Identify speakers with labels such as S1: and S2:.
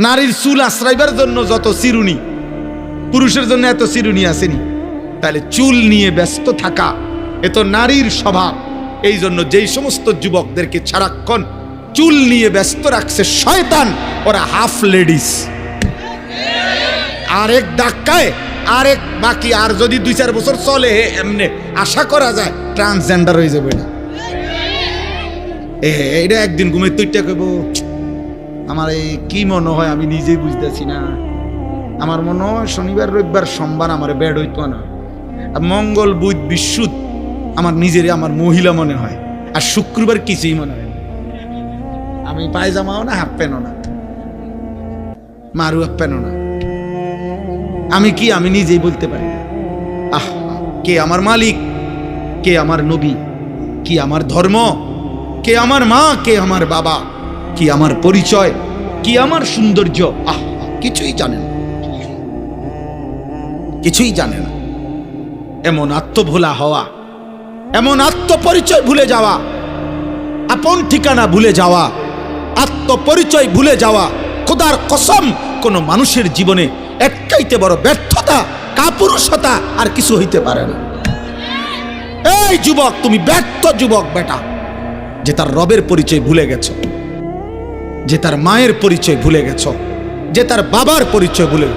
S1: নারীর চুল আশ্রাইবার জন্য যত চিরুনি, পুরুষের জন্য এত চিরুনি আসেনি। তাহলে চুল নিয়ে ব্যস্ত থাকা এ তো নারীর স্বভাব। এই জন্য যেই সমস্ত যুবকদেরকে সারাক্ষণ চুল নিয়ে ব্যস্ত রাখছে শয়তান, ওরা হাফ লেডিস। আরেক ধাক্কায় আরেক বাকি, আর যদি 2-4 বছর চলে এমনি আশা করা যায় ট্রান্সজেন্ডার হয়ে যাবে। না এটা একদিন ঘুমে তুইটা কইব, আমার এই কি মনে হয় আমি নিজেই বুঝতেছি না। আমার মনে হয় শনিবার রবিবার সোমবার আমার বেড হইতো না, মঙ্গল বুধ বিশুদ্ধ আমার নিজেরই আমার মহিলা মনে হয়, আর শুক্রবার কিছুই মনে হয় না। আমি পায়জামাও না, হাফ প্যান্টও না, মারু হাফ প্যান্টও না। আমি কি আমি নিজেই বলতে পারি না। আহ, কে আমার মালিক, কে আমার নবী, কি আমার ধর্ম, কে আমার মা, কে আমার বাবা, কি আমার পরিচয়, কি আমার সৌন্দর্য, আহ কিছুই জানে না, কিছুই জানে না। এমন আত্মভোলা হওয়া, এমন আত্মপরিচয় ভুলে যাওয়া, আপন ঠিকানা ভুলে যাওয়া, আত্মপরিচয় ভুলে যাওয়া খোদার কসম কোন মানুষের জীবনে একটাইতে বড় ব্যর্থতা, কাপুরুষতা আর কিছু হইতে পারে না। এই যুবক, তুমি ব্যর্থ যুবক বেটা, যে তার রবের পরিচয় ভুলে গেছো, যে তার মায়ের পরিচয় ভুলে গেছো, যে তার বাবার পরিচয় ভুলে